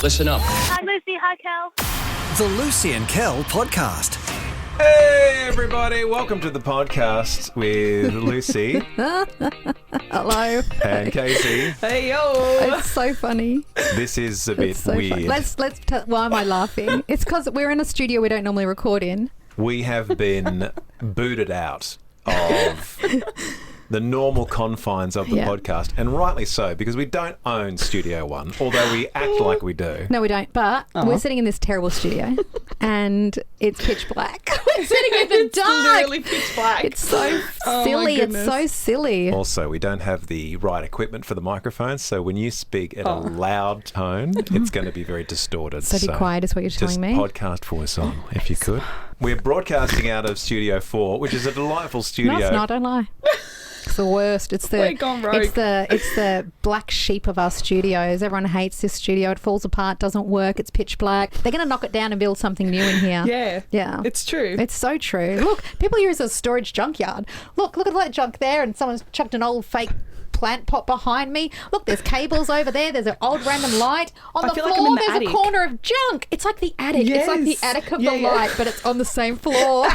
Listen up. Hi, Lucy. Hi, Kel. The Lucy and Kel podcast. Hey everybody, welcome to the podcast with Lucy Hello. and Casey. Hey, yo. It's so funny. This is a bit So weird. funny. Why am I laughing? It's because we're in a studio we don't normally record in. We have been booted out of the normal confines of the podcast, and rightly so, because we don't own Studio One, although we act like we do. No, we don't. But we're sitting in this terrible studio and it's pitch black. We're sitting in the dark. It's literally pitch black. It's so silly. It's so silly. Also, we don't have the right equipment for the microphones, so when you speak at a loud tone, it's going to be very distorted. So be quiet is what you're telling me. Just podcast voice on, if you could. We're broadcasting out of Studio 4, which is a delightful studio. No, it's not. Don't lie. It's the worst. It's We're gone rogue. it's the black sheep of our studios. Everyone hates this studio. It falls apart, doesn't work, it's pitch black. They're going to knock it down and build something new in here. Yeah. Yeah. It's true. It's so true. Look, people use it as a storage junkyard. Look at that junk there, and someone's chucked an old fake plant pot behind me. Look, there's cables over there. There's an old random light. On the feel floor, like I'm in the there's attic. a corner of junk. It's like the attic. It's like the Yes. attic of Yeah, the yeah. light, but it's on the same floor.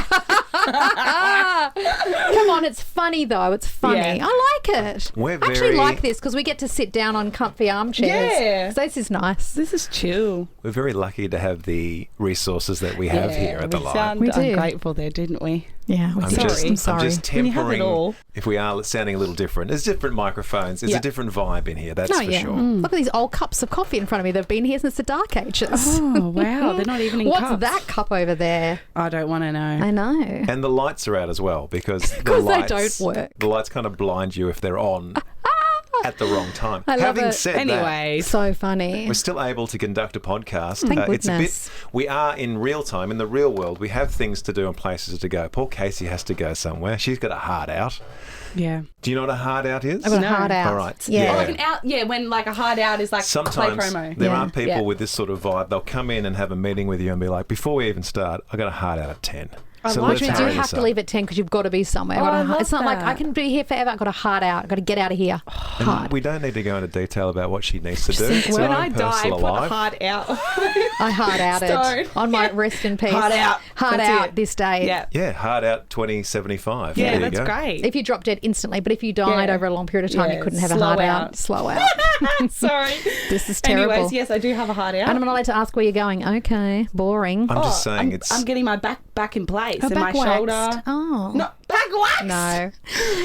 Come on, it's funny though. It's funny. Yeah. I like it. We're I actually very- like this because we get to sit down on comfy armchairs. Yeah. So this is nice. This is chill. We're very lucky to have the resources that we have here at the we light. sound We do. ungrateful there, didn't we? Yeah, I'm sorry. just, I'm sorry. I'm just When you have it tempering all. if we are sounding a little different. There's different microphones. There's Yeah. a different vibe in here, that's Oh, for yeah. sure. Look at these old cups of coffee in front of me. They've been here since the dark ages. Oh, wow. They're not even in What's cups. that cup over there? I don't want to know. I know. And the lights are out as well because the Because they lights don't work. The lights kind of blind you if they're on at the wrong time. I love Having it. said that, Anyways. So funny. we're still able to conduct a podcast. Thank It's a bit. goodness. We are in real time, in the real world. We have things to do and places to go. Poor Casey has to go somewhere. She's got a hard out. Yeah. Do you know what a hard out is? I've got No. a hard out. All right. Yeah. Oh, like an out, when like a hard out is like Sometimes play promo. there Yeah. are people Yeah. with this sort of vibe. They'll come in and have a meeting with you and be like, before we even start, I got a hard out at 10. So Which let's means you hurry have this to up. leave at 10 because you've got to be somewhere. Oh, I love It's not like that. I can be here forever. I've got a hard out. I've got to get out of here. And Hard. we don't need to go into detail about what she needs to do. It's When her I own die, personal put a life. hard out. I hard outed Stone. on my rest in peace. Hard out. Hard That's out it. this day. Yeah. Yeah, hard out 2075. Yeah, there you that's go. great. If you drop dead instantly, but if you died Yeah. over a long period of time, Yeah, you couldn't have a slow hard out. out. Slow out. Sorry. This is terrible. Anyways, yes, I do have a hard out. And I'm not allowed to ask where you're going. Okay, boring. I'm just saying I'm getting my back in place Oh, and my back waxed. shoulder. Oh. No, back wax. No.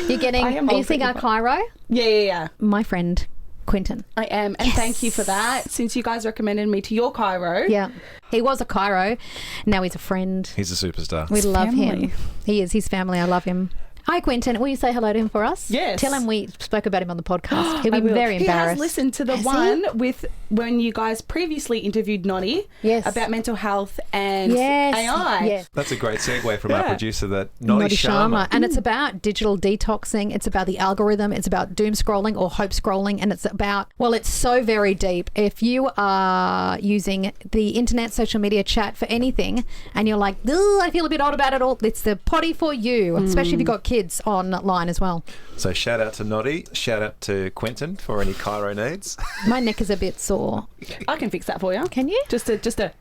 You're getting, I am are you old seeing our people. chiro? Yeah. My friend, Quentin. I am, and thank you for that. Since you guys recommended me to your chiro. Yeah. He was a chiro. Now he's a friend. He's a superstar. We love family. him. He is. His family. I love him. Hi, Quentin. Will you say hello to him for us? Yes. Tell him we spoke about him on the podcast. He'll I be will. very He embarrassed. has listened to the Has he? one with when you guys previously interviewed Noddy Yes. about mental health and Yes. AI. Yes. That's a great segue from our Yeah. producer, that Noddy Sharma. And it's about digital detoxing. It's about the algorithm. It's about doom scrolling or hope scrolling. And it's about, well, it's so very deep. If you are using the internet, social media, chat for anything, and you're like, "Ugh, I feel a bit odd about it all," it's the potty for you, especially if you've got kids online as well. So shout out to Noddy. Shout out to Quentin for any chiro needs. My neck is a bit sore. I can fix that for you. Can you? Just a.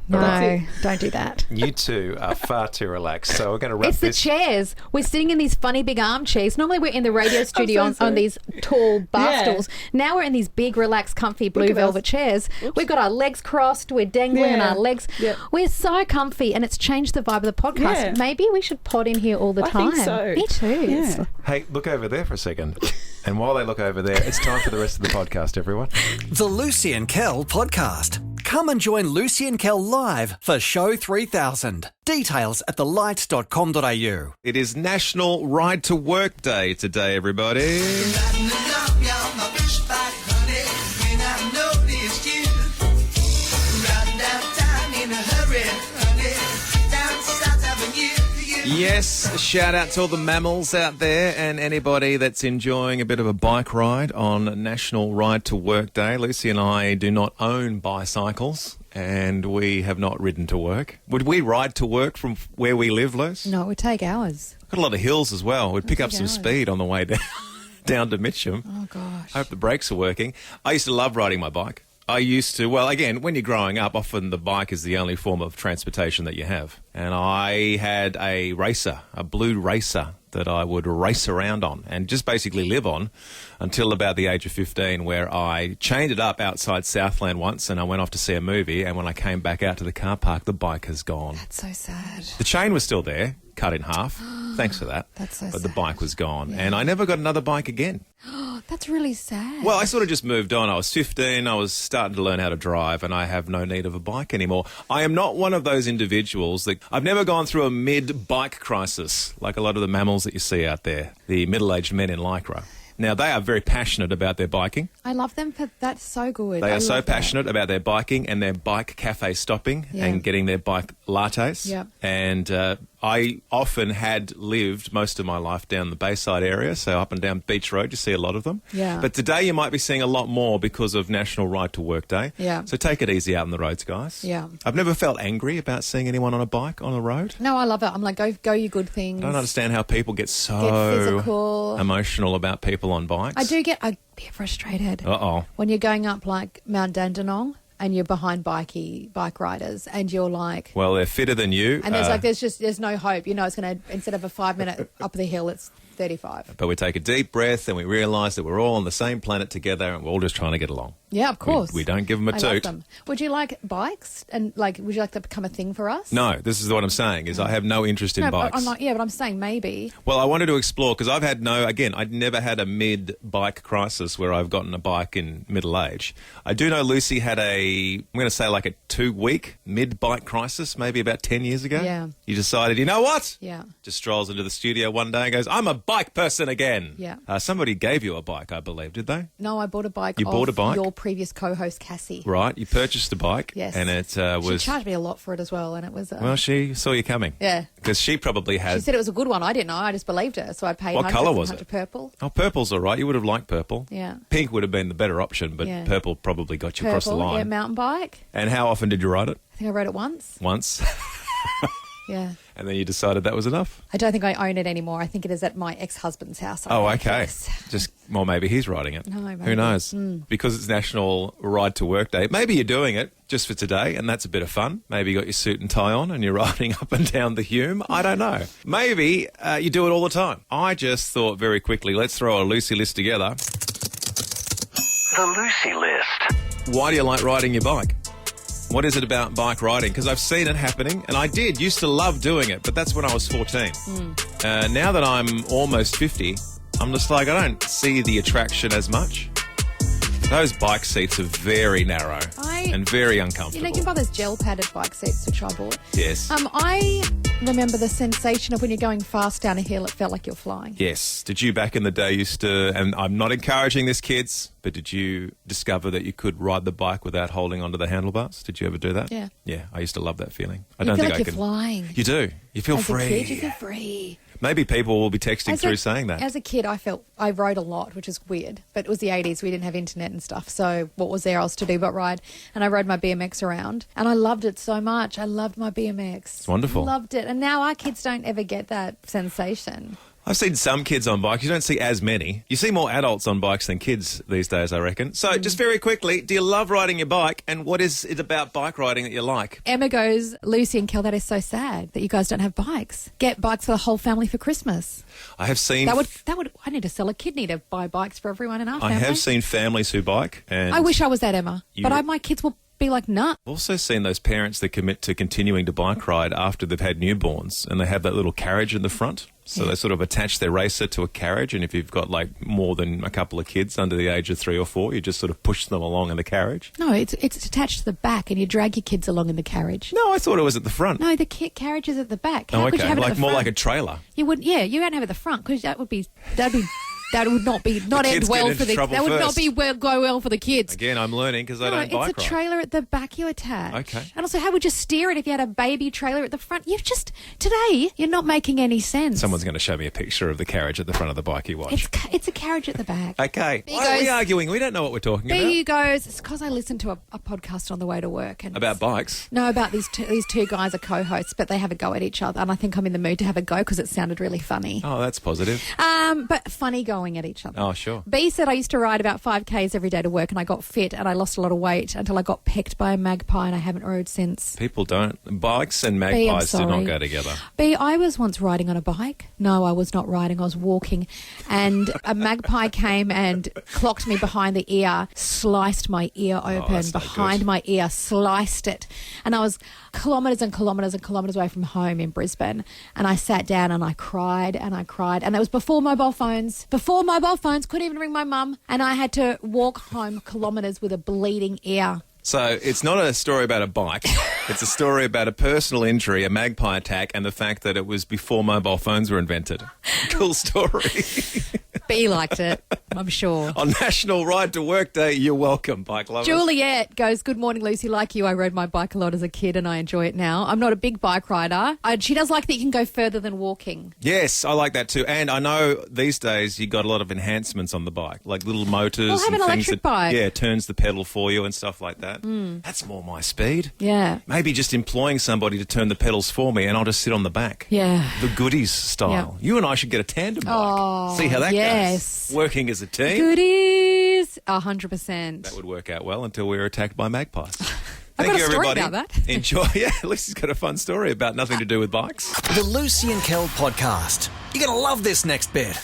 No, That's don't do that. You two are far too relaxed. So we're going to wrap It's the this. chairs. We're sitting in these funny big armchairs. Normally we're in the radio studio so on sorry. these tall bar Yeah. stools. Now we're in these big, relaxed, comfy blue Look at velvet us. chairs. We've got our legs crossed. We're dangling on Yeah. our legs. Yep. We're so comfy, and it's changed the vibe of the podcast. Yeah. Maybe we should pod in here all the I time. think so. Me too. Yeah. Hey, look over there for a second. And while they look over there, it's time for the rest of the podcast, everyone. The Lucy and Kel podcast. Come and join Lucy and Kel live for Show 3000. Details at thelight.com.au. It is National Ride to Work Day today, everybody. Yes, shout out to all the mammals out there and anybody that's enjoying a bit of a bike ride on National Ride to Work Day. Lucy and I do not own bicycles and we have not ridden to work. Would we ride to work from where we live, Luce? No, it would take hours. Got a lot of hills as well. We'd pick up some hours. speed on the way down to Mitcham. Oh, gosh. I hope the brakes are working. I used to love riding my bike. I used to, well, again, when you're growing up, often the bike is the only form of transportation that you have. And I had a racer, a blue racer, that I would race around on and just basically live on until about the age of 15, where I chained it up outside Southland once and I went off to see a movie, and when I came back out to the car park, the bike has gone. That's so sad. The chain was still there, cut in half. Thanks for that. That's so But sad. the bike was gone, Yeah. and I never got another bike again. That's really sad. Well, I sort of just moved on. I was 15. I was starting to learn how to drive, and I have no need of a bike anymore. I am not one of those individuals that... I've never gone through a mid-bike crisis like a lot of the mammals that you see out there, the middle-aged men in Lycra. Now, they are very passionate about their biking. I love them for that's so good. They I are so love that. passionate about their biking and their bike cafe stopping Yeah. and getting their bike lattes. Yep. And I often had lived most of my life down the Bayside area, so up and down Beach Road, you see a lot of them. Yeah. But today you might be seeing a lot more because of National Ride to Work Day. Yeah. So take it easy out on the roads, guys. Yeah. I've never felt angry about seeing anyone on a bike on the road. No, I love it. I'm like, go you good things. I don't understand how people get so Get physical. emotional about people on bikes. I get get frustrated. Uh-oh. When you're going up like Mount Dandenong and you're behind bike riders and you're like, Well, they're fitter than you. and there's no hope. You know, it's going to, instead of a 5-minute up the hill, it's 35. But we take a deep breath and we realise that we're all on the same planet together and we're all just trying to get along. Yeah, of course. We don't give them a I love toot. them. Would you like bikes? And like, would you like to become a thing for us? No, this is what I'm saying, is I have no interest in No, bikes. I'm but I'm saying maybe. Well, I wanted to explore, because I'd never had a mid-bike crisis where I've gotten a bike in middle age. I do know Lucy had I'm going to say like a 2-week mid-bike crisis, maybe about 10 years ago. Yeah. You decided, you know what? Yeah. Just strolls into the studio one day and goes, I'm a bike person again. Yeah. Somebody gave you a bike, I believe, did they? No, I bought a bike. You bought a bike? Your previous co-host Cassie. Right, you purchased a bike. Yes. And it She was... charged me a lot for it as well, and it was. Well, she saw you coming. Yeah. Because she probably She has... said it was a good one. I didn't know. I just believed her, so I paid. What 100 colour for was 100 it? Purple. Oh, purple's all right. You would have liked purple. Yeah. Pink would have been the better option, but Yeah. purple probably got you across the Purple. line. Yeah, mountain bike. And how often did you ride it? I think I rode it once. Once. Yeah. And then you decided that was enough. I don't think I own it anymore. I think it is at my ex-husband's house. Oh, okay. Yes. Well, maybe he's riding it. No, maybe. Who knows? Because it's National Ride to Work Day. Maybe you're doing it just for today, and that's a bit of fun. Maybe you got your suit and tie on and you're riding up and down the Hume. I don't know. Maybe you do it all the time. I just thought very quickly, let's throw a Lucy list together. The Lucy List. Why do you like riding your bike? What is it about bike riding? Because I've seen it happening, and I used to love doing it, but that's when I was 14. Now that I'm almost 50, I'm just like, I don't see the attraction as much. Those bike seats are very narrow and very uncomfortable. You know, you can buy those gel padded bike seats, which I bought. Yes. I remember the sensation of when you're going fast down a hill, it felt like you're flying. Yes. Did you back in the day used to, and I'm not encouraging this, kids, but did you discover that you could ride the bike without holding onto the handlebars? Did you ever do that? Yeah. Yeah, I used to love that feeling. I You don't feel think like I you're can. flying. You do. You feel As free. a kid, you feel free. Maybe people will be texting through saying that. As a kid, I rode a lot, which is weird. But it was the 80s. We didn't have internet and stuff. So what was there else to do but ride? And I rode my BMX around. And I loved it so much. I loved my BMX. It's wonderful. Loved it. And now our kids don't ever get that sensation. I've seen some kids on bikes. You don't see as many. You see more adults on bikes than kids these days, I reckon. So just very quickly, do you love riding your bike? And what is it about bike riding that you like? Emma goes, Lucy and Kel, that is so sad that you guys don't have bikes. Get bikes for the whole family for Christmas. I have seen... That would. I need to sell a kidney to buy bikes for everyone in our I family. have seen families who bike. And I wish I was that Emma, You- but my kids will be like, nah. I've also seen those parents that commit to continuing to bike ride after they've had newborns, and they have that little carriage in the front. So they sort of attach their racer to a carriage, and if you've got like more than a couple of kids under the age of 3 or 4, you just sort of push them along in the carriage. No, it's attached to the back, and you drag your kids along in the carriage. No, I thought it was at the front. No, the carriage is at the back. How Oh, could you okay. have it at Like the more front? like a trailer. You would, yeah. You don't have it at the front because that would not kids end get well into for the. trouble That would not first. be go well for the kids. Again, I'm learning because I No, don't bike it's a ride. trailer at the back you attach. Okay. And also, how would you steer it if you had a baby trailer at the front? Today, you're not making any sense. Someone's going to show me a picture of the carriage at the front of the bike you watch. It's a carriage at the back. Okay. There Why are we goes- arguing? We don't know what we're talking about. There goes. It's because I listened to a podcast on the way to work. And About bikes. No, about these two guys are co-hosts, but they have a go at each other. And I think I'm in the mood to have a go because it sounded really funny. Oh, that's positive. But funny going. going at each other. Oh, sure. B said, I used to ride about 5Ks every day to work and I got fit and I lost a lot of weight until I got pecked by a magpie and I haven't rode since. People don't. Bikes and I'm magpies do not sorry. go together. B, I was once riding on a bike. No, I was not riding. I was walking. And a magpie came and clocked me behind the ear, sliced my ear open that's not behind good. my ear, sliced it. And I was kilometres and kilometres and kilometres away from home in Brisbane. And I sat down and I cried and I cried. And that was before mobile phones. Before mobile phones, couldn't even ring my mum. And I had to walk home kilometres with a bleeding ear. So it's not a story about a bike. It's a story about a personal injury, a magpie attack, and the fact that it was before mobile phones were invented. Cool story. B liked it, I'm sure. On National Ride to Work Day, you're welcome, bike lovers. Juliet goes, good morning, Lucy. Like you, I rode my bike a lot as a kid and I enjoy it now. I'm not a big bike rider. She does like that you can go further than walking. Yes, I like that too. And I know these days you got a lot of enhancements on the bike, like little motors We'll have and an things electric that bike. turns the pedal for you and stuff like that. That's more my speed. Yeah. Maybe just employing somebody to turn the pedals for me and I'll just sit on the back. Yeah. The goodies style. You and I should get a tandem bike. Oh, See how that yes. goes. Working as a team. Goodies. 100%. That would work out well until we were attacked by magpies. I've Thank got you, a story everybody. about that. Enjoy. Yeah, Lucy's got a fun story about nothing to do with bikes. The Lucy and Kel podcast. You're going to love this next bit.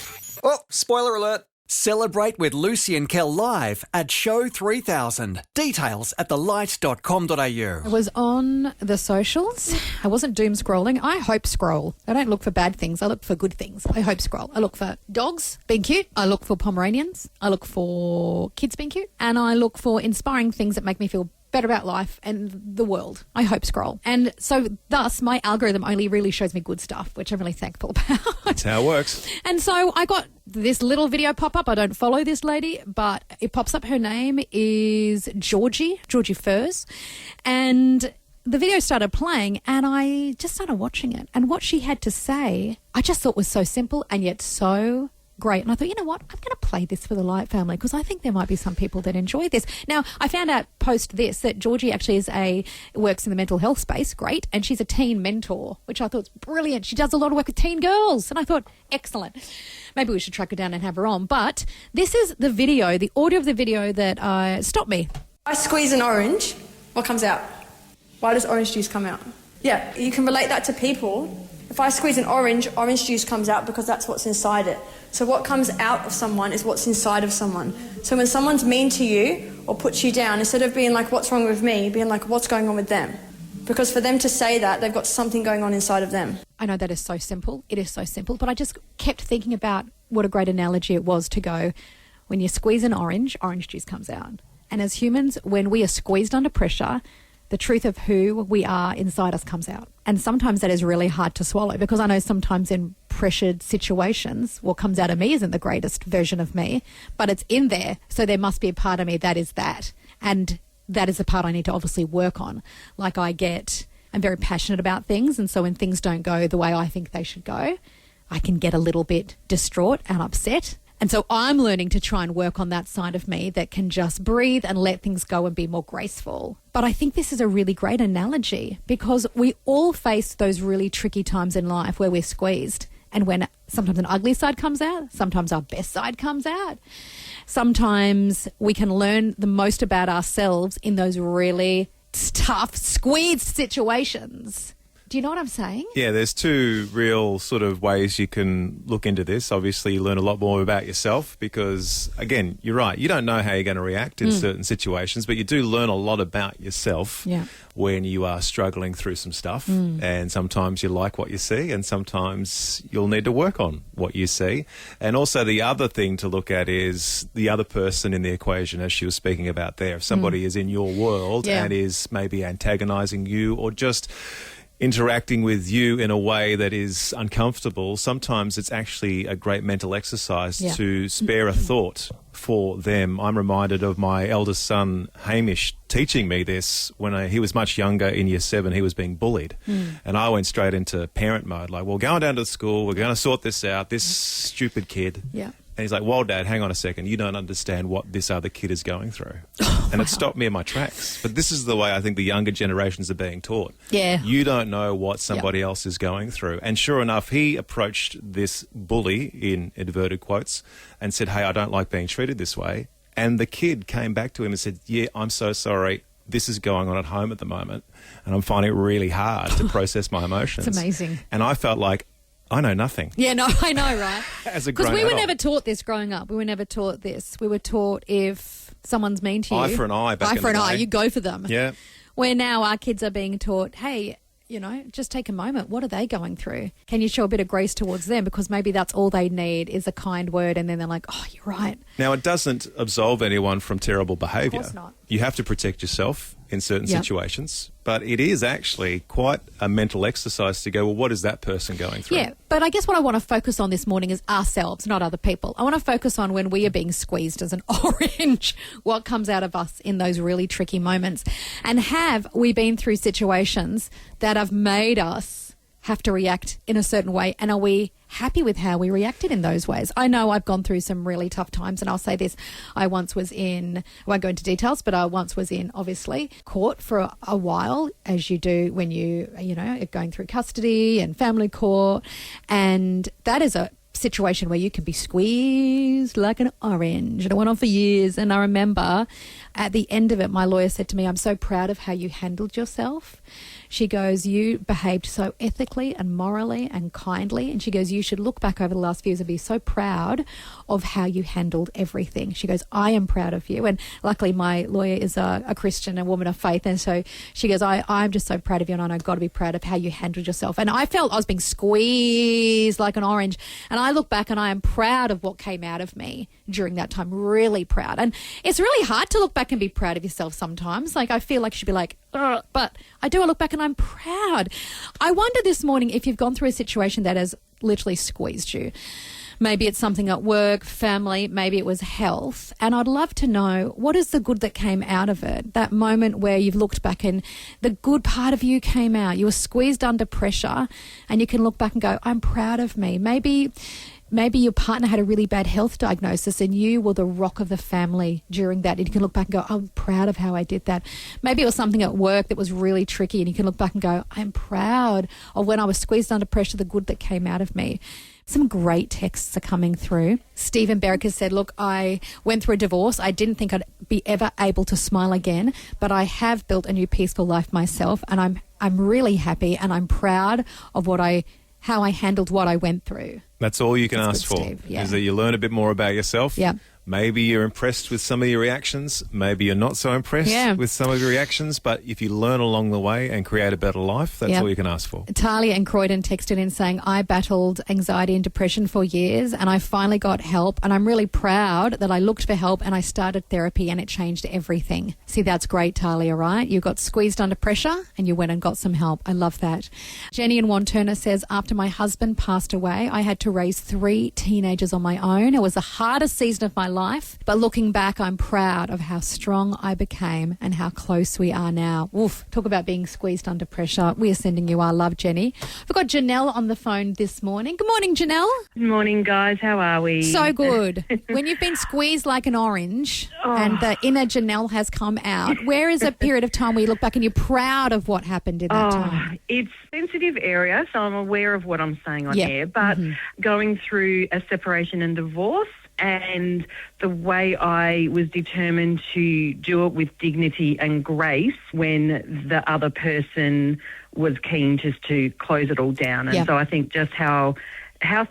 Oh, spoiler alert. Celebrate with Lucy and Kel live at Show 3000. Details at thelight.com.au. I was on the socials. I wasn't doom scrolling. I hope scroll. I don't look for bad things. I look for good things. I hope scroll. I look for dogs being cute. I look for Pomeranians. I look for kids being cute. And I look for inspiring things that make me feel better about life and the world. I hope scroll. And so thus my algorithm only really shows me good stuff, which I'm really thankful about. That's how it works. And so I got this little video pop up. I don't follow this lady, but it pops up. Her name is Georgie Furze. And the video started playing and I just started watching it. And what she had to say, I just thought was so simple and yet so great. And I thought, you know what, I'm going to play this for the Light family because I think there might be some people that enjoy this. Now, I found out post this that Georgie actually works in the mental health space, great, and she's a teen mentor, which I thought was brilliant. She does a lot of work with teen girls, and I thought, excellent. Maybe we should track her down and have her on. But this is the video, the audio of the video that stopped me. I squeeze an orange, what comes out? Why does orange juice come out? Yeah, you can relate that to people. If I squeeze an orange juice comes out because that's what's inside it. So what comes out of someone is what's inside of someone. So when someone's mean to you or puts you down, instead of being like, what's wrong with me, being like, what's going on with them? Because for them to say that, they've got something going on inside of them. I know that is so simple. It is so simple. But I just kept thinking about what a great analogy it was to go, when you squeeze an orange juice comes out. And as humans, when we are squeezed under pressure, the truth of who we are inside us comes out. And sometimes that is really hard to swallow because I know sometimes in pressured situations, what comes out of me isn't the greatest version of me, but it's in there. So there must be a part of me that is that. And that is the part I need to obviously work on. Like I'm very passionate about things. And so when things don't go the way I think they should go, I can get a little bit distraught and upset. And so I'm learning to try and work on that side of me that can just breathe and let things go and be more graceful. But I think this is a really great analogy because we all face those really tricky times in life where we're squeezed. And when sometimes an ugly side comes out, sometimes our best side comes out. Sometimes we can learn the most about ourselves in those really tough, squeezed situations. Do you know what I'm saying? Yeah, there's two real sort of ways you can look into this. Obviously, you learn a lot more about yourself because, again, you're right. You don't know how you're going to react in certain situations, but you do learn a lot about yourself when you are struggling through some stuff. And sometimes you like what you see and sometimes you'll need to work on what you see. And also the other thing to look at is the other person in the equation, as she was speaking about there. If somebody is in your world and is maybe antagonising you or just interacting with you in a way that is uncomfortable, sometimes it's actually a great mental exercise to spare a thought for them. I'm reminded of my eldest son, Hamish, teaching me this when he was much younger in year 7. He was being bullied. And I went straight into parent mode, like, well, going down to the school, we're going to sort this out, this stupid kid. Yeah. And he's like, well, Dad, hang on a second. You don't understand what this other kid is going through. And it stopped me in my tracks. But this is the way I think the younger generations are being taught. Yeah. You don't know what somebody else is going through. And sure enough, he approached this bully, in inverted quotes, and said, hey, I don't like being treated this way. And the kid came back to him and said, yeah, I'm so sorry. This is going on at home at the moment. And I'm finding it really hard to process my emotions. It's amazing. And I felt like, I know nothing. Yeah, no, I know, right? As a grown Because we were adult. never taught this growing up. We were never taught this. We were taught if someone's mean to you. Eye for an eye back Eye in for an the eye, day. you go for them. Yeah. Where now our kids are being taught, hey, you know, just take a moment. What are they going through? Can you show a bit of grace towards them? Because maybe that's all they need is a kind word, and then they're like, oh, you're right. Now, it doesn't absolve anyone from terrible behaviour. Of course not. You have to protect yourself in certain Yep. situations, but it is actually quite a mental exercise to go, well, what is that person going through? Yeah, but I guess what I want to focus on this morning is ourselves, not other people. I want to focus on when we are being squeezed as an orange, what comes out of us in those really tricky moments. And have we been through situations that have made us have to react in a certain way, and are we happy with how we reacted in those ways? I know I've gone through some really tough times, and I'll say this, I once was in, I won't go into details, but I once was in, obviously, court for a while, as you do when you know, are going through custody and family court, and that is a situation where you can be squeezed like an orange. And it went on for years, and I remember at the end of it, my lawyer said to me, I'm so proud of how you handled yourself. She goes, you behaved so ethically and morally and kindly. And she goes, you should look back over the last few years and be so proud of how you handled everything. She goes, I am proud of you. And luckily my lawyer is a Christian, a woman of faith. And so she goes, I'm just so proud of you, and I know I've got to be proud of how you handled yourself. And I felt I was being squeezed like an orange. And I look back and I am proud of what came out of me during that time, really proud. And it's really hard to look back and be proud of yourself sometimes. Like, I feel like you should be like, ugh, but I do. I look back and I'm proud. I wonder this morning if you've gone through a situation that has literally squeezed you. Maybe it's something at work, family, maybe it was health. And I'd love to know, what is the good that came out of it? That moment where you've looked back and the good part of you came out. You were squeezed under pressure, and you can look back and go, I'm proud of me. Maybe your partner had a really bad health diagnosis and you were the rock of the family during that. And you can look back and go, I'm proud of how I did that. Maybe it was something at work that was really tricky, and you can look back and go, I'm proud of when I was squeezed under pressure, the good that came out of me. Some great texts are coming through. Stephen Berrick has said, look, I went through a divorce. I didn't think I'd be ever able to smile again, but I have built a new peaceful life myself, and I'm really happy, and I'm proud of how I handled what I went through. That's all you can That's ask good, for, Steve, yeah. is that you learn a bit more about yourself. Yeah. Maybe you're impressed with some of your reactions. Maybe you're not so impressed with some of your reactions. But if you learn along the way and create a better life, that's all you can ask for. Talia and Croydon texted in saying, I battled anxiety and depression for years, and I finally got help, and I'm really proud that I looked for help and I started therapy, and it changed everything. See, that's great, Talia, right? You got squeezed under pressure and you went and got some help. I love that. Jenny in Wanturna says, after my husband passed away, I had to raise 3 teenagers on my own. It was the hardest season of my life, but looking back, I'm proud of how strong I became and how close we are now. Oof, talk about being squeezed under pressure. We are sending you our love, Jenny. We've got Janelle on the phone this morning. Good morning, Janelle. Good morning, guys. How are we? So good. When you've been squeezed like an orange and the inner Janelle has come out, where is a period of time where you look back and you're proud of what happened in that time? It's a sensitive area, so I'm aware of what I'm saying on air, but going through a separation and divorce, and the way I was determined to do it with dignity and grace when the other person was keen just to close it all down. And so I think just how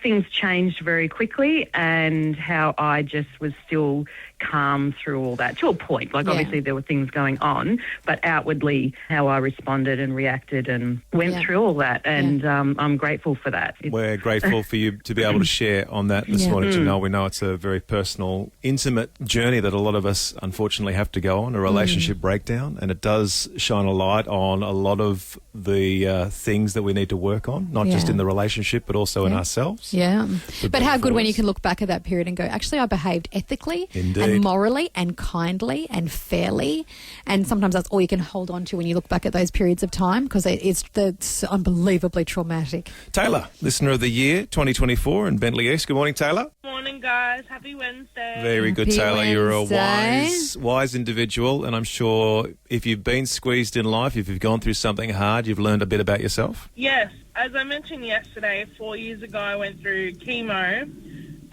things changed very quickly, and how I just was still calm through all that to a point. Like, obviously there were things going on, but outwardly how I responded and reacted and went through all that. And I'm grateful for that. We're grateful for you to be able to share on that this morning, Janelle. We know it's a very personal, intimate journey that a lot of us unfortunately have to go on, a relationship breakdown, and it does shine a light on a lot of the things that we need to work on, not just in the relationship but also in ourselves. Yeah. But how good when you can look back at that period and go, actually, I behaved ethically. Indeed. and morally and kindly and fairly. And sometimes that's all you can hold on to when you look back at those periods of time, because it's unbelievably traumatic. Taylor, Listener of the Year 2024 in Bentley East. Good morning, Taylor. Morning, guys. Happy Wednesday. Very good, Happy Taylor. You're a Wednesday. wise individual, and I'm sure if you've been squeezed in life, if you've gone through something hard, you've learned a bit about yourself. Yes. As I mentioned yesterday, 4 years ago, I went through chemo,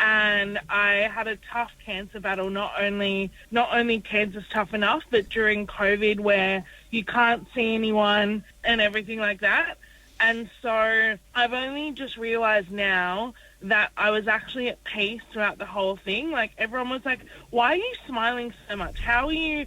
and I had a tough cancer battle. Not only cancer's tough enough, but during COVID, where you can't see anyone and everything like that. And so I've only just realised now that I was actually at peace throughout the whole thing. Like, everyone was like, why are you smiling so much? How are you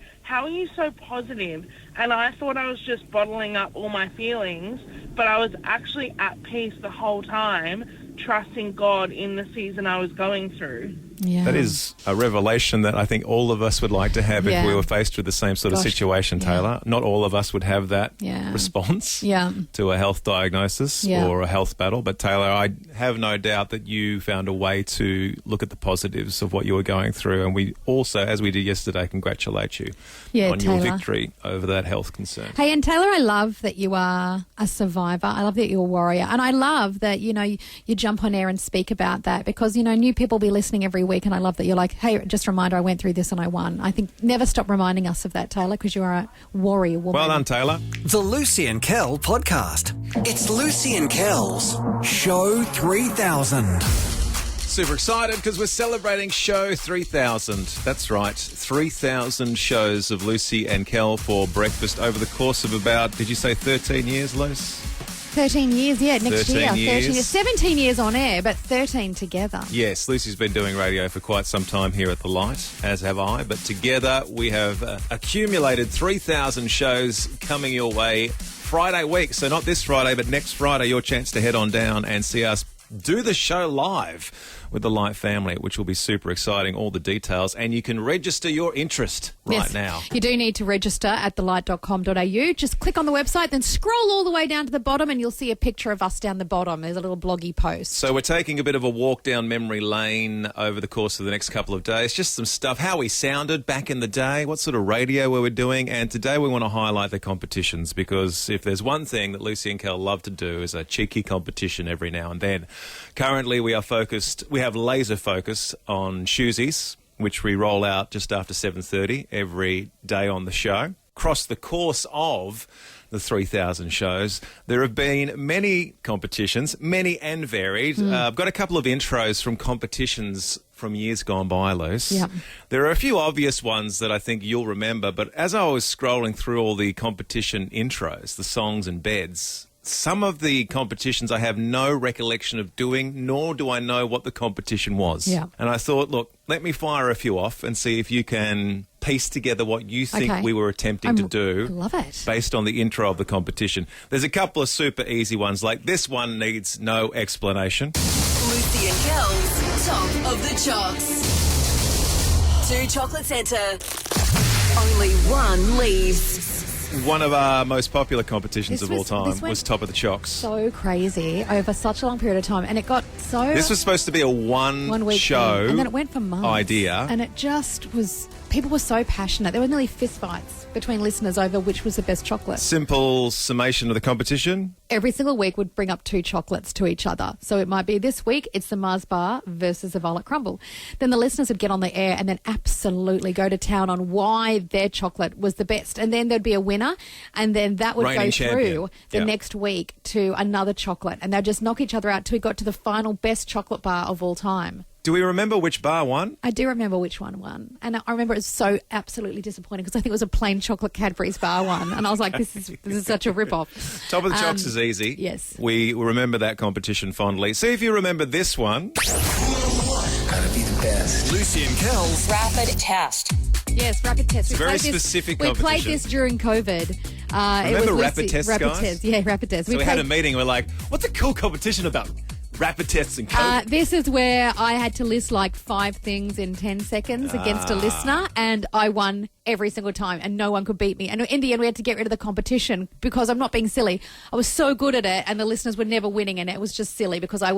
so positive? And I thought I was just bottling up all my feelings, but I was actually at peace the whole time, trusting God in the season I was going through. Yeah. That is a revelation that I think all of us would like to have if we were faced with the same sort of situation, Taylor. Not all of us would have that response to a health diagnosis or a health battle. But Taylor, I have no doubt that you found a way to look at the positives of what you were going through. And we also, as we did yesterday, congratulate you on Taylor. your victory over that health concern. Hey, and Taylor, I love that you are a survivor. I love that you're a warrior. And I love that, you jump on air and speak about that, because, new people will be listening every week. And I love that you're like, hey, just a reminder, I went through this and I won. I think never stop reminding us of that, Taylor, because you are a warrior woman. Well done, Taylor. The Lucy and Kel podcast. It's Lucy and Kel's Show 3000. Super excited because we're celebrating Show 3000. That's right, 3,000 shows of Lucy and Kel for breakfast over the course of about, did you say 13 years, Luce? 13 years, next 13 year. years. 13 years. 17 years on air, but 13 together. Yes, Lucy's been doing radio for quite some time here at The Light, as have I. But together we have accumulated 3,000 shows coming your way Friday week. So not this Friday, but next Friday, your chance to head on down and see us do the show live with the Light family, which will be super exciting. All the details, and you can register your interest right now. You do need to register at thelight.com.au. Just click on the website, then scroll all the way down to the bottom, and you'll see a picture of us down the bottom. There's a little bloggy post. So we're taking a bit of a walk down memory lane over the course of the next couple of days. Just some stuff, how we sounded back in the day, what sort of radio we were doing, and today we want to highlight the competitions, because if there's one thing that Lucy and Kel love to do is a cheeky competition every now and then. Currently we have laser focus on Shoesies, which we roll out just after 7:30 every day on the show. Across the course of the 3,000 shows, there have been many competitions, many and varied. I've got a couple of intros from competitions from years gone by, Luce. Yep. There are a few obvious ones that I think you'll remember, but as I was scrolling through all the competition intros, the songs and beds, some of the competitions I have no recollection of doing, nor do I know what the competition was. Yeah. And I thought, look, let me fire a few off and see if you can piece together what you think we were attempting to do. I love it. Based on the intro of the competition. There's a couple of super easy ones, like this one needs no explanation. Lucy and Kel's Top of the Chocs. 2 chocolates enter. Only one leaves. One of our most popular competitions of all time was Top of the Chocs. So crazy over such a long period of time, and it got so... This was supposed to be a one week show thing, and then it went for months. Idea. And it just was... People were so passionate. There were nearly fistfights between listeners over which was the best chocolate. Simple summation of the competition. Every single week would bring up 2 chocolates to each other. So it might be this week, it's the Mars Bar versus the Violet Crumble. Then the listeners would get on the air and then absolutely go to town on why their chocolate was the best. And then there'd be a winner, and then that would Reigning go champion. through the next week to another chocolate. And they'd just knock each other out till we got to the final best chocolate bar of all time. Do we remember which bar won? I do remember which one won. And I remember it was so absolutely disappointing because I think it was a plain chocolate Cadbury's bar one. And I was like, this is such a rip-off. Top of the Chocs is easy. Yes. We remember that competition fondly. See if you remember this one. Gotta be the best. Lucy and Kel's Rapid test. Yes, rapid test. Very specific We played competition. this during COVID. Remember rapid tests, rapid guys? Tests. Yeah, rapid tests. So we had a meeting. We're like, what's a cool competition about rapid tests and COVID? This is where I had to list like 5 things in 10 seconds against a listener, and I won every single time and no one could beat me. And in the end, we had to get rid of the competition because I'm not being silly. I was so good at it and the listeners were never winning and it was just silly because I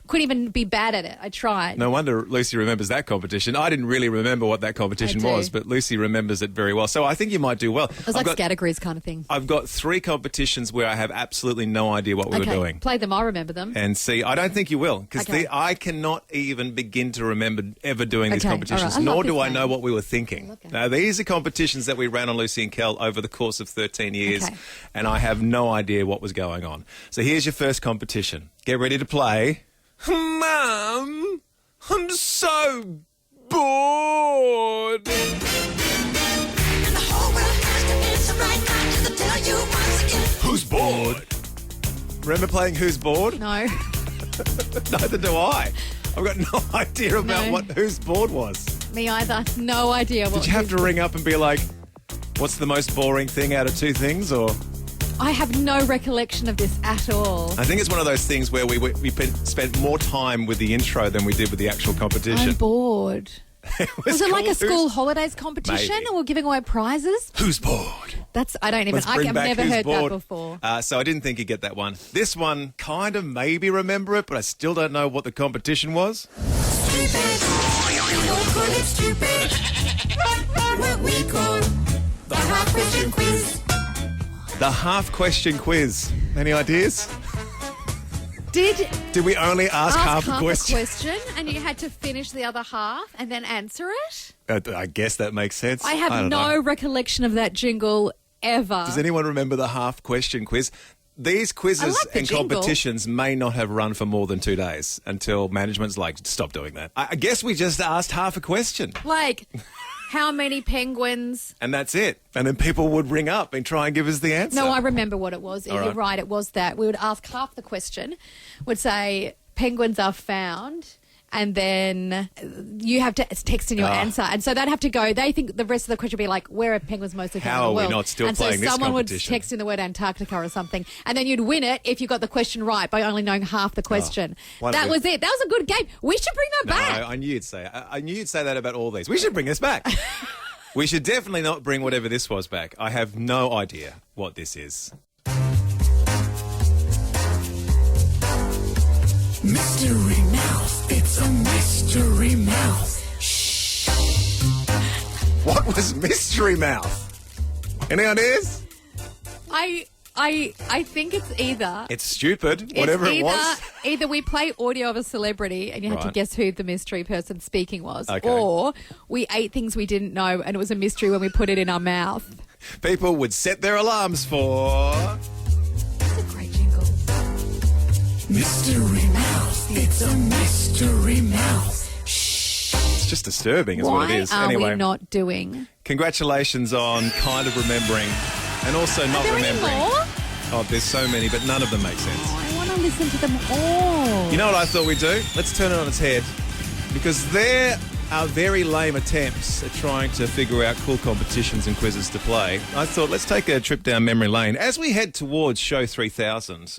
couldn't even be bad at it. I tried. No wonder Lucy remembers that competition. I didn't really remember what that competition was, but Lucy remembers it very well. So I think you might do well. It was like categories kind of thing. I've got 3 competitions where I have absolutely no idea what we were doing. Play them, I'll remember them. And see, I don't think you will because I cannot even begin to remember ever doing these competitions, nor do I know what we were thinking. Now, these are competitions that we ran on Lucy and Kel over the course of 13 years, and I have no idea what was going on. So here's your first competition. Get ready to play. Mum, I'm so bored. Who's bored? Remember playing Who's Bored? No. Neither do I. I've got no idea about what Who's Bored was. Me either. No idea what. Did you have to ring up and be like, what's the most boring thing out of 2 things? Or I have no recollection of this at all. I think it's one of those things where we spent more time with the intro than we did with the actual competition. I'm bored. Was it like a school holidays competition Maybe. and we're giving away prizes? Who's bored? I've never heard that before. So I didn't think you'd get that one. This one, kind of maybe remember it, but I still don't know what the competition was. What we call the half question quiz. The half question quiz. Any ideas? Did we only ask half a question? And you had to finish the other half and then answer it? I guess that makes sense. I have no recollection of that jingle ever. Does anyone remember the half question quiz? These quizzes and competitions may not have run for more than 2 days until management's like, stop doing that. I guess we just asked half a question. Like, how many penguins? And that's it. And then people would ring up and try and give us the answer. No, I remember what it was. You're right, it was that. We would ask half the question, would say, penguins are found, and then you have to text in your answer. And so they'd have to go, they think the rest of the question would be like, where are penguins mostly found in the world? How are we not still playing this competition? And so someone would text in the word Antarctica or something, and then you'd win it if you got the question right by only knowing half the question. That was it. That was a good game. We should bring that back. I knew you'd say it. I knew you'd say that about all these. We should bring this back. We should definitely not bring whatever this was back. I have no idea what this is. Mystery Mouth. It's a mystery mouth. Shh. What was Mystery Mouth? Any ideas? I think it's either... It's stupid, whatever it was. Either we play audio of a celebrity and you had to guess who the mystery person speaking was, Okay. or we ate things we didn't know and it was a mystery when we put it in our mouth. People would set their alarms for... That's a great jingle. Mystery Mouth. It's a mystery mouth. Shh. It's just disturbing is what it is. Why are Anyway, we not doing... congratulations on kind of remembering and also not there remembering. Any more? Oh, there's so many, but none of them make sense. I want to listen to them all. You know what I thought we'd do? Let's turn it on its head, because there are very lame attempts at trying to figure out cool competitions and quizzes to play. I thought let's take a trip down memory lane. As we head towards Show 3000,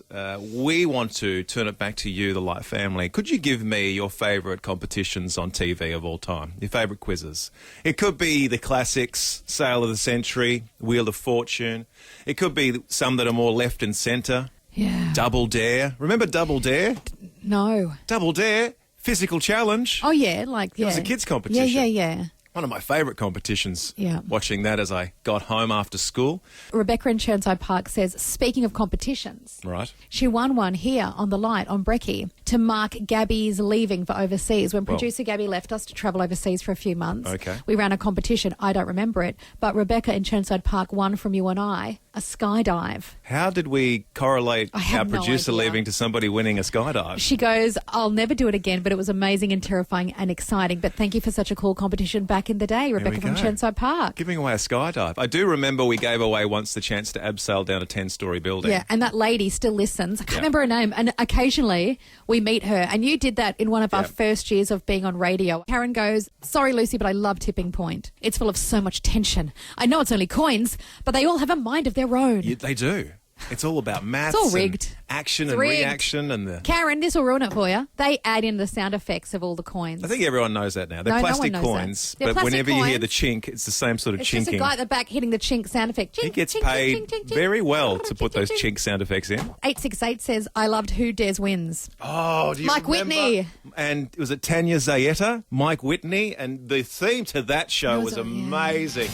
we want to turn it back to you, the Light family. Could you give me your favourite competitions on TV of all time? Your favourite quizzes? It could be the classics, Sale of the Century, Wheel of Fortune. It could be some that are more left and centre. Yeah. Double Dare. Remember Double Dare? No. Double Dare. Physical challenge. Oh, yeah. It was a kids' competition. Yeah. One of my favourite competitions. Yeah. Watching that as I got home after school. Rebecca in Churnside Park says, speaking of competitions, Right. she won one here on the Light on Brekkie to mark Gabby's leaving for overseas. When producer Gabby left us to travel overseas for a few months, we ran a competition. I don't remember it, but Rebecca in Churnside Park won from you and I a skydive. How did we correlate our no producer idea. leaving to somebody winning a skydive? She goes, I'll never do it again, but it was amazing and terrifying and exciting. But thank you for such a cool competition back in the day, Rebecca from Churnside Park. Giving away a skydive. I do remember we gave away once the chance to abseil down a 10-storey building. Yeah, and that lady still listens. I can't remember her name. And occasionally we meet her. And you did that in one of our first years of being on radio. Karen goes, sorry, Lucy, but I love Tipping Point. It's full of so much tension. I know it's only coins, but they all have a mind of their own. They do. It's all about maths. all and rigged. action It's and rigged. reaction and the. Karen, this will ruin it for you. They add in the sound effects of all the coins. I think everyone knows that now. They're No, no plastic one knows coins, that. They're but plastic whenever you hear the coins. chink, it's the same sort of It's chinking. just a guy at the back hitting the chink sound effect. Chink, He gets chink, paid chink, chink, chink, very chink. well to Chink, put chink, those chink. chink sound effects in. 868 says, I loved Who Dares Wins. Oh, do you Mike remember? Whitney. And was it Tanya Zayeta, Mike Whitney? And the theme to that show was Yeah. amazing.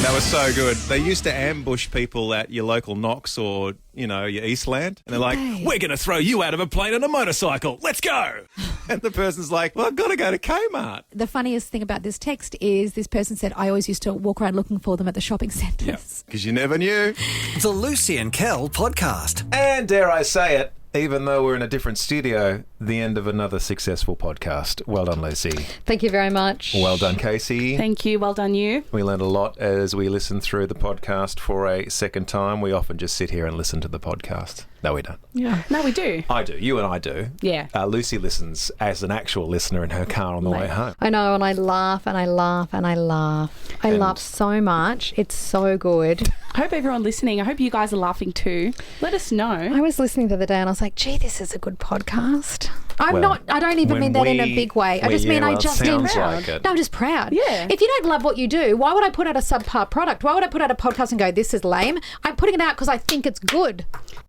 That was so good. They used to ambush people at your local Knox or, your Eastland. And they're like, we're going to throw you out of a plane on a motorcycle. Let's go. And the person's like, well, I've got to go to Kmart. The funniest thing about this text is this person said, I always used to walk around looking for them at the shopping centres. Because you never knew. The Lucy and Kel podcast. And dare I say it, even though we're in a different studio, the end of another successful podcast. Well done, Lucy. Thank you very much. Well done, Casey. Thank you. Well done, you. We learned a lot as we listened through the podcast for a second time. We often just sit here and listen to the podcast. No, we don't. Yeah. No, we do. I do. You and I do. Yeah. Lucy listens as an actual listener in her car on the way home. I know, and I laugh and I laugh and I laugh. I laugh so much. It's so good. I hope everyone listening, I hope you guys are laughing too. Let us know. I was listening the other day and I was like, gee, this is a good podcast. I don't even when mean that in a we- big way. I well, just mean yeah, I well, it just sounds am like it. No, I'm just proud. Yeah. If you don't love what you do, why would I put out a subpar product? Why would I put out a podcast and go, this is lame? I'm putting it out because I think it's good.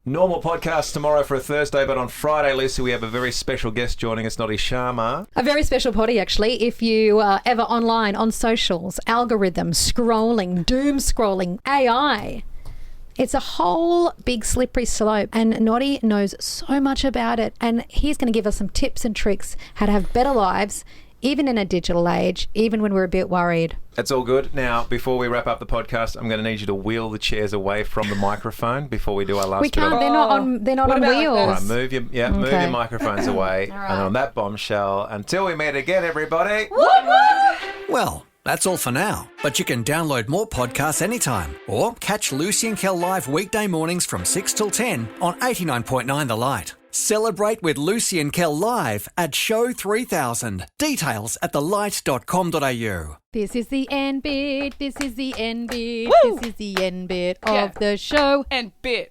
Normal podcast tomorrow for a Thursday, but on Friday, Lucy, we have a very special guest joining us, Noddy Sharma. A very special potty, actually. If you are ever online, on socials, algorithms, scrolling, doom scrolling, AI. It's a whole big slippery slope, and Noddy knows so much about it, and he's going to give us some tips and tricks how to have better lives, even in a digital age, even when we're a bit worried. That's all good. Now, before we wrap up the podcast, I'm going to need you to wheel the chairs away from the microphone before we do our last We bit of- can't. They're not on. They're not What on about like wheels. All right, move your microphones away. right. And on that bombshell, until we meet again, everybody. Well, that's all for now. But you can download more podcasts anytime or catch Lucy and Kel live weekday mornings from 6 till 10 on 89.9 The Light. Celebrate with Lucy and Kel live at Show 3000. Details at thelight.com.au. This is the end bit. This is the end bit. Woo! This is the end bit Yeah. of the show. And bit.